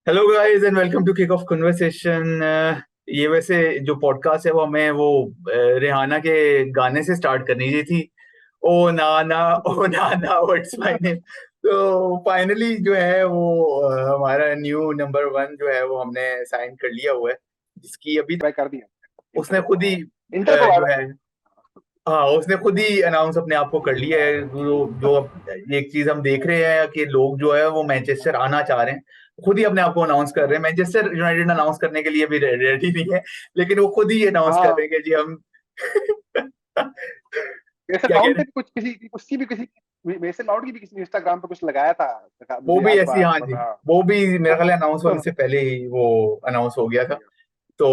Hello guys and welcome to kick off conversation. ये वैसे जो पॉडकास्ट है वो हमें रिहाना के गाने से स्टार्ट करनी चाहिए थी। ओ नाना व्हाट्स माय नेम। तो फाइनली जो है हमारा न्यू नंबर वन जो है वो हमने साइन कर लिया हुआ है, जिसकी अभी बाय कर दिया। इंटर उसने को खुद ही इंटर को जो वायरल। है, हाँ उसने खुद ही अनाउंस अपने आप को कर लिया है। जो अब एक चीज हम देख रहे हैं कि लोग जो है वो मैनचेस्टर आना चाह रहे हैं, खुद ही अपने आप को अनाउंस कर रहे हैं। मैनचेस्टर यूनाइटेड अनाउंस करने के लिए भी रेडी नहीं है, लेकिन वो खुद ही अनाउंस कर रहे हाँ, हैं कि जी हम मेसन क्या कह माउंट रहे ने हैं। भी कुछ किसी उसकी भी किसी मेसन माउंट की भी किसी ने इंस्टाग्राम पे कुछ लगाया था। वो मुझे भी याद ऐसी, हाँ जी, पड़ा। वो भी मेरा ख्याल अनाउंस होने से पहले ही वो अनाउंस हो गया था। तो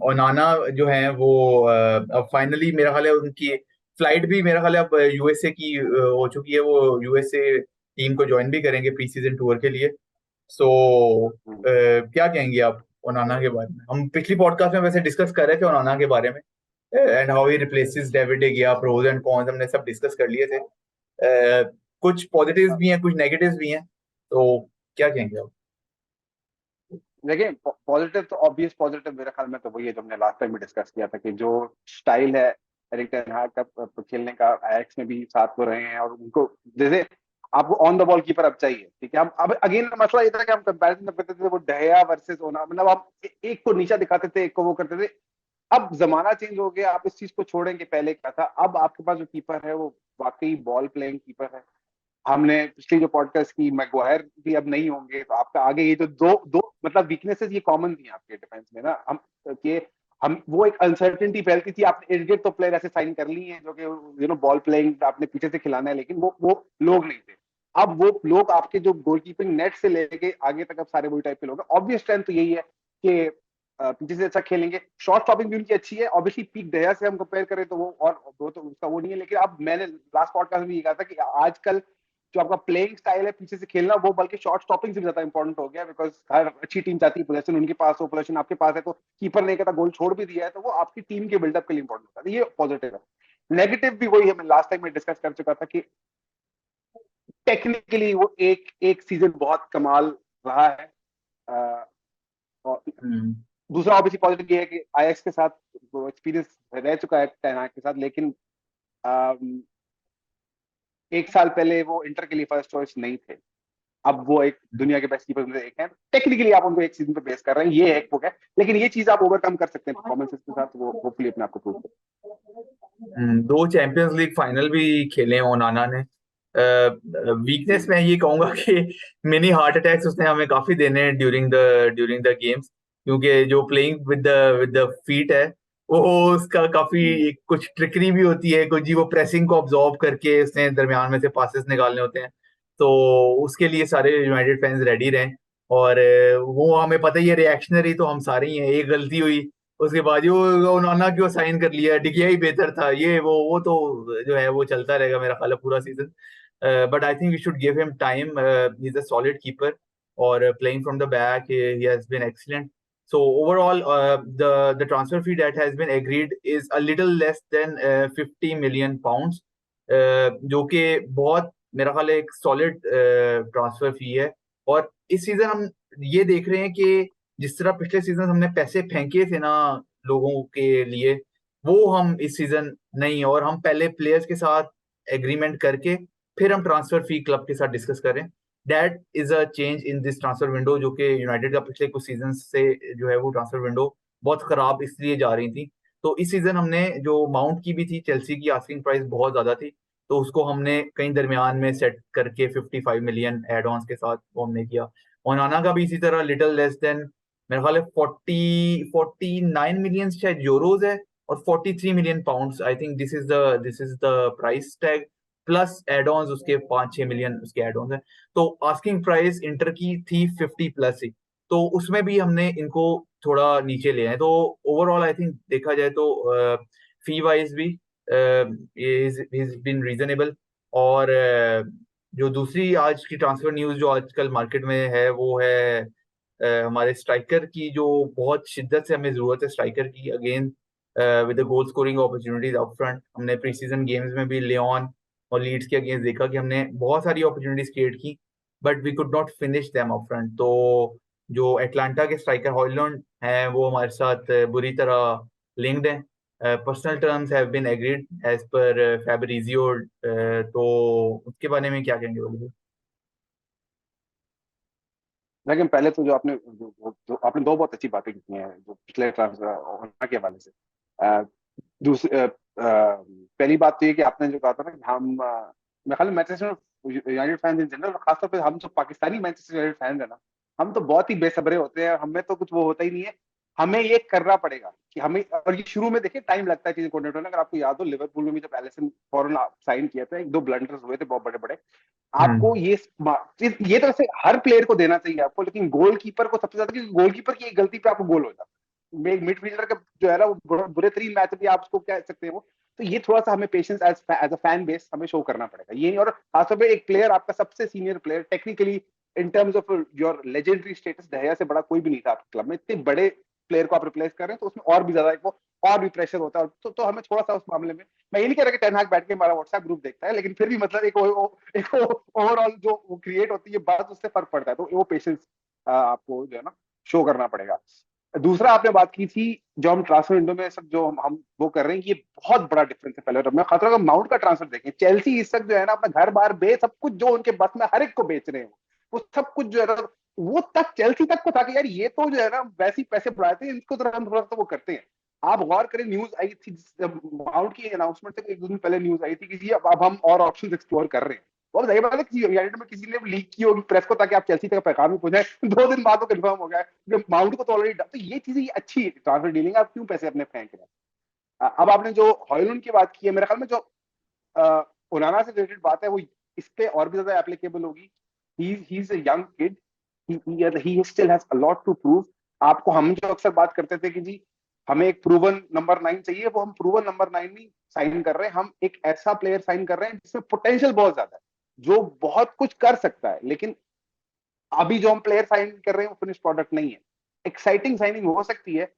ओनाना जो है वो अब फाइनली मेरा ख्याल है उनकी फ्लाइट भी मेरा ख्याल है अब यूएसए की हो चुकी है। वो यूएसए टीम को ज्वाइन भी करेंगे प्री सीजन टूर के लिए। सो क्या कहेंगे आप ओनाना के बारे में? हम पिछली पॉडकास्ट में वैसे डिस्कस कर रहे थे ओनाना के बारे में, and how he replaces David day गया, प्रोज एंड कॉन्स हमने सब डिस्कस कर लिए थे। कुछ पॉजिटिव्स भी हैं, कुछ नेगेटिव्स भी हैं, तो क्या कहेंगे आप? देखिए, पॉजिटिव तो ऑब्वियस पॉजिटिव मेरे ख्याल में तो वही है जो हमने लास्ट टाइम भी डिस्कस किया था कि जो स्टाइल है एरिक टेन हाग का खेलने का, आयक्स में भी साथ हो रहे हैं और उनको जैसे आपको ऑन द बॉल कीपर अब चाहिए। ठीक है, हम अब अगेन मसला ये था कि हम कंपैरिजन करते थे वो डहया वर्सेस ओना, मतलब हम एक को नीचा दिखाते थे, एक को वो करते थे। अब जमाना चेंज हो गया, आप इस चीज को छोड़ेंगे पहले क्या था। अब आपके पास जो कीपर है वो वाकई बॉल प्लेइंग कीपर है। हमने पिछली जो पॉडकास्ट की, मैगवायर भी अब नहीं होंगे, तो आपका आगे ये जो दो दो मतलब वीकनेसेस ये कॉमन थी आपके डिफेंस में ना। हम वो एक अनसर्टेनिटी फैलती थी। आपने एक तो प्लेयर ऐसे साइन कर ली हैं जो कि बॉल प्लेइंग आपने पीछे से खिलाना है, लेकिन वो लोग नहीं थे। अब वो लोग आपके जो गोलकीपिंग नेट से लेके आगे तक अब सारे वही टाइप के लोग हैं। ऑब्वियस स्ट्रेंथ तो यही है कि पीछे से अच्छा खेलेंगे। शॉर्ट स्टॉपिंग भी उनकी अच्छी है। ऑब्वियसली पीक दया से हम कंपेयर करें तो वो, और वो तो उसका वो नहीं है, लेकिन अब मैंने लास्ट पॉडकास्ट में ये कहा था कि आजकल जो आपका प्लेइंग स्टाइल है पीछे से खेलना, वो बल्कि शॉर्ट स्टॉपिंग से भी ज्यादा इंपॉर्टेंट हो गया। बिकॉज हर अच्छी टीम चाहती है पोजेशन उनके पास हो, पोजेशन आपके पास है, तो कीपर ने कहता गोल छोड़ भी दिया है तो वो आपकी टीम के बिल्डअप के लिए इंपॉर्टेंट होता है। ये पॉजिटिव है। नेगेटिव भी वही है, मैं लास्ट टाइम में डिस्कस कर चुका था कि टेक्निकली वो एक एक सीजन बहुत कमाल रहा है। अ, और हम्म। दूसरा ऑब्वियसली पॉजिटिव ये है कि आईएक्स के साथ वो एक्सपीरियंस रह चुका है टेन हाग के साथ, लेकिन एक साल पहले वो इंटर के लिए फर्स्ट चॉइस नहीं थे। अब वो एक दुनिया के बेस्ट कीपर में से एक है। टेक्निकली आप उनको एक सीजन पे बेस कर रहे हैं, ये एक वो है, लेकिन ये चीज आप ओवरकम कर सकते हैं परफॉर्मेंसेस के साथ। वो होपफुली अपने आप को प्रूव करें। दो चैंपियंस लीग फाइनल भी खेले हैं ओनाना ने। वीकनेस मैं ये कहूंगा कि मिनी हार्ट अटैक्स उसने हमें काफी देने हैं ड्यूरिंग द गेम्स, क्योंकि जो प्लेइंग विद द फीट है वो उसका काफी कुछ ट्रिकरी भी होती है कुछ जी। वो प्रेसिंग को ऑब्जॉर्व करके उसने दरमियान में से पासेस निकालने होते हैं, तो उसके लिए सारे यूनाइटेड फैंस रेडी रहें। और वो हमें पता ही है, रिएक्शनरी तो हम सारे ही हैं। एक गलती हुई उसके बाद जो ओनाना क्यों साइन कर लिया, डिकिया ही बेहतर था, ये वो तो जो है वो चलता रहेगा मेरा ख्याल है पूरा season. But I think we should give him time. He is a solid keeper और playing from the back he has been excellent. So overall, the transfer fee that has been agreed is a little less than 50 million pounds, जो कि बहुत मेरा ख्याल है एक solid transfer fee है। और इस सीजन हम ये देख रहे हैं कि जिस तरह पिछले सीजन हमने पैसे फेंके थे ना लोगों के लिए, वो हम इस सीजन नहीं। और हम पहले प्लेयर्स के साथ एग्रीमेंट करके फिर हम ट्रांसफर फी क्लब के साथ डिस्कस करें। That is a change in this transfer window, जो कि यूनाइटेड का पिछले कुछ सीजन से जो है वो ट्रांसफर विंडो बहुत खराब इसलिए जा रही थी। तो इस सीजन हमने जो माउंट की भी थी, चेल्सी की आस्किंग प्राइस बहुत ज्यादा थी, तो उसको हमने कहीं दरमियान में सेट करके 55 मिलियन एड ऑन्स के साथ वो हमने किया। ओनाना का भी इसी तरह लिटिल लेस देन मेरे ख्याल है 49 मिलियन शायद यूरोज है, और 43 million pounds. I think this is the price tag, plus add ons उसके 5-6 मिलियन उसके एड ऑन्स है। तो आस्किंग प्राइस इंटर की थी 50 प्लस ही, तो उसमें भी हमने इनको थोड़ा नीचे ले आए। तो ओवरऑल आई थिंक देखा जाए तो फी वाइज भी इज बीन रीजनेबल। और जो दूसरी आज की ट्रांसफर न्यूज जो आजकल मार्केट में है वो है हमारे स्ट्राइकर की, जो बहुत शिद्दत से हमें जरूरत है स्ट्राइकर की again, with the goal scoring opportunities up front. हमने प्री सीजन गेम्स में भी लियोन और लीड्स के अगेंस्ट देखा कि हमने बहुत सारी अपॉर्चुनिटीज क्रिएट की, but we could not finish them up front. तो जो एटलांटा के स्ट्राइकर हॉयलैंड हैं वो हमारे साथ बुरी तरह लिंक्ड हैं। Personal terms have been agreed as per Fabrizio. तो उसके बारे में क्या कहेंगे बोलिए? लेकिन पहले तो जो आपने दो बहुत अच्छी बातें की हैं जो पिछले ट्रांसफर के हवाले से। दूसरी पहली बात तो ये कि आपने जो कहा था ना कि हम मेरे ख्याल में Manchester United fans in general, खासतौर पे हम जो पाकिस्तानी मैनचेस्टर यूनाइटेड फैंस है ना, हम तो बहुत ही बेसब्रे होते हैं। हमें तो कुछ वो होता ही नहीं है। हमें ये करना पड़ेगा कि हमें, और ये शुरू में देखिए टाइम लगता है चीजें कोऑर्डिनेट होने। अगर आपको याद हो लिवरपूल में भी जब एलिसन फॉरन साइन किया था, एक दो ब्लंडर्स हुए थे बहुत बड़े बड़े। आपको हम्म। ये तो वैसे हर प्लेयर को देना चाहिए आपको, लेकिन गोलकीपर को सबसे ज्यादा, क्योंकि गोलकीपर की एक गलती पे आपको गोल हो जाता है। मिडफील्डर का जो है ना, वो बुरे तरीन मैच भी आप उसको कह सकते हैं वो। तो ये थोड़ा सा हमें patience as a fan base हमें शो करना पड़ेगा ये नहीं। और खासतौर पे एक प्लेयर, आपका सबसे senior player technically in terms of your legendary status, दहया से बड़ा कोई भी नहीं था आपके क्लब में। इतने बड़े प्लेयर को आप रिप्लेस कर रहे हैं, तो उसमें और भी ज्यादा एक वो और भी प्रेशर होता है। तो हमें थोड़ा सा उस मामले में, मैं ये नहीं कह रहा कि टेन हाग बैठ के हमारा व्हाट्सएप ग्रुप देखता है, लेकिन फिर भी मतलब एक ओवरऑल जो क्रिएट होती है बात, उससे फर्क पड़ता है। तो वो पेशेंस आपको जो है ना शो करना पड़ेगा। दूसरा आपने बात की थी जो हम ट्रांसफर विंडो में सब जो हम वो कर रहे हैं, ये बहुत बड़ा डिफरेंस है। पहले मैं खतरा का माउंट का ट्रांसफर देखें, चेल्सी इस वक्त जो है ना अपना घर बार बेच सब कुछ जो उनके बस में हर एक को बेच रहे हैं। वो सब कुछ जो है ना, वो तक चेल्सी तक को था कि यार ये तो जो है ना वैसे ही पैसे बढ़ाते हैं, इनको तो हम थोड़ा सा वो करते हैं। आप गौर करें, न्यूज आई थी माउंट की अनाउंसमेंट से एक दो दिन पहले न्यूज आई थी कि जी अब हम और ऑप्शन एक्सप्लोर कर रहे हैं। और जाहिर बात है कि यूनाइटेड में किसी ने लीक की होगी प्रेस को, ताकि आप चेल्सी तक पैगाम में पहुंचे। 2 दिन बाद वो कंफर्म हो गया। माउंट को तो ऑलरेडी, तो ये चीजें अच्छी ट्रांसफर डीलिंग, आप क्यों पैसे अपने फेंक रहे हैं। अब आपने जो हॉयलैंड की बात की है, मेरे ख्याल में जो ओनाना से रिलेटेड बात है वो इस पे और भी ज्यादा एप्लीकेबल होगी। He is a young kid, he still has a lot to prove. आपको हम जो अक्सर बात करते थे कि जी हमें एक प्रूवन नंबर 9 चाहिए, वो हम प्रूवन नंबर 9 नहीं साइन कर रहे हैं। हम एक ऐसा प्लेयर साइन कर रहे हैं जिसमें पोटेंशियल बहुत ज्यादा है, जो बहुत कुछ कर सकता है। लेकिन अभी जो हम प्लेयर साइन कर रहे हैं वो फिनिश प्रोडक्ट नहीं है। एक्साइटिंग साइनिंग हो सकती है।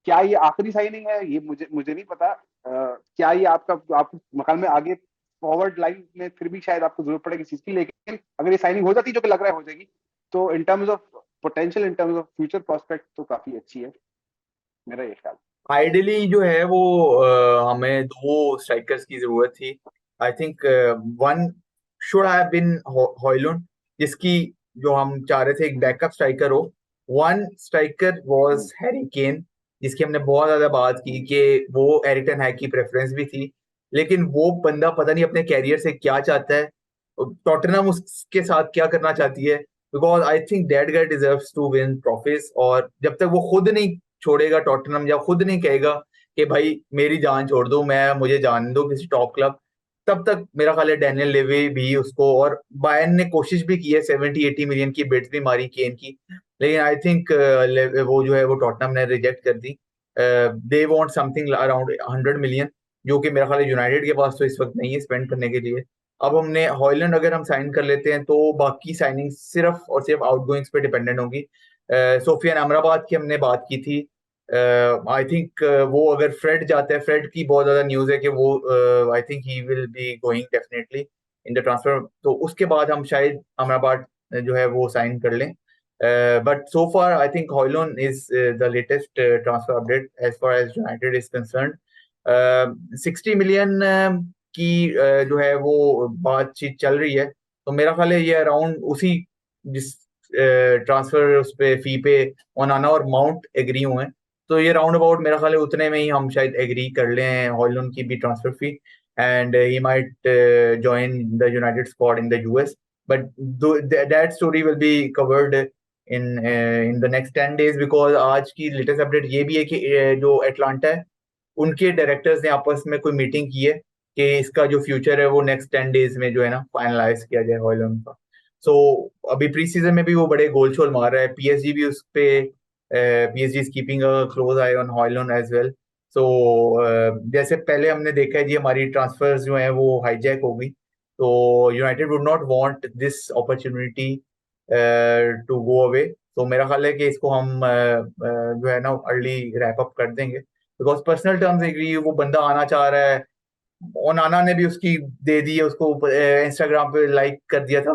क्या ये आखिरी साइनिंग है, ये मुझे मुझे नहीं पता। क्या ये आपको मकान में आगे फॉरवर्ड लाइन में फिर भी शायद आपको जरूरत पड़ेगी इस चीज की, लेकिन अगर ये साइनिंग हो जाती है, जो कि लग रहा है हो जाएगी, तो इन terms of potential, in terms of future prospect तो काफी अच्छी है, मेरा ये ख्याल। आइडियली जो है वो हमें दो स्ट्राइकर्स की जरूरत थी। I think one should have been Hojlund, जिसकी जो हम चाह रहे थे एक बैकअप स्ट्राइकर हो। One striker was Harry Kane, जिसकी हमने बहुत ज्यादा बात की कि वो एरिटन हैग की प्रेफरेंस भी थी। लेकिन वो बंदा पता नहीं अपने कैरियर से क्या चाहता है, टॉटनहम उसके साथ क्या करना चाहती है। Because I think that guy deserves to win trophies, और जब तक वो खुद नहीं छोड़ेगा टॉटनहम, या खुद नहीं कहेगा कि भाई मेरी जान छोड़ दो, मैं मुझे जान दो किसी टॉप क्लब, तब तक मेरा ख्याल है डैनियल लेवी भी उसको, और बायर्न ने कोशिश भी की है, 70-80 मिलियन की बिड्स भी मारी केन की, लेकिन आई थिंक वो जो है वो टॉटनहम ने रिजेक्ट कर दी। They want something around 100 million, जो कि मेरा ख्याल है यूनाइटेड के पास तो इस वक्त नहीं है स्पेंड करने के लिए। अब हमने हॉयलैंड अगर हम साइन कर लेते हैं तो बाकी साइनिंग सिर्फ और सिर्फ आउटगोइंग्स पे डिपेंडेंट होंगी। सोफियान अमराबाद की हमने बात की थी। आई थिंक वो अगर फ्रेड जाता है, फ्रेड की बहुत ज्यादा न्यूज है कि वो I think he will be going definitely in the transfer, तो उसके बाद हम शायद अमराबाद जो है वो साइन कर लें। But so far I think Hojlund is the latest transfer update as far as United is concern. 60 million की जो है वो बातचीत चल रही है, तो मेरा ख्याल है ये अराउंड उसी जिस ट्रांसफर उस पे फी पे ओनाना और माउंट एग्री हुए हैं, तो ये राउंड अबाउट मेरा ख्याल है उतने में ही हम शायद एग्री कर लें हॉयलैंड की भी transfer fee, and he might join the United squad in the US. But that story will be covered in the next 10 days, because आज की लेटेस्ट अपडेट ये भी है कि जो एटलांटा है उनके डायरेक्टर्स ने आपस में कोई मीटिंग की है कि इसका जो फ्यूचर है वो नेक्स्ट 10 days में जो है ना फाइनलाइज किया जाए हॉयलैंड का। सो अभी प्री सीजन में भी वो बड़े गोल शोल मार रहा है, पीएसजी भी उस पे, PSG is keeping a close eye on Hojlund as well. So जैसे पहले हमने देखा है जी हमारी ट्रांसफर्स जो है वो हाईजैक हो गई, तो United would not want this opportunity to go away. तो मेरा ख्याल है कि इसको हम जो है ना अर्ली रैप अप कर देंगे, बिकॉज पर्सनल टर्म्स एग्री, वो बंदा आना चाह रहा है, ओनाना ने भी उसकी दे दी है, उसको इंस्टाग्राम पे लाइक कर दिया था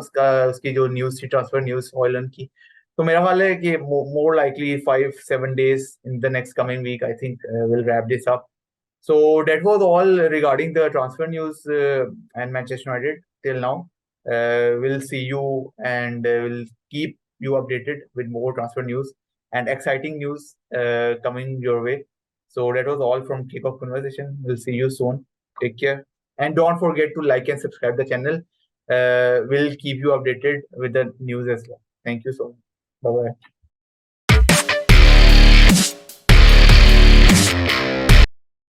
उसकी जो न्यूज थी, ट्रांसफर न्यूज हॉयलैंड की। तो मेरा ख्याल है कि more likely 5-7 days in the next coming week, I think we'll wrap this up. So that was all regarding the transfer news and Manchester United till now. We'll see you and we'll keep you updated with more transfer news and exciting news coming your way. So that was all from Kickoff Conversation. We'll see you soon. Take care. And don't forget to like and subscribe the channel. We'll keep you updated with the news as well. Thank you so much. Bye bye.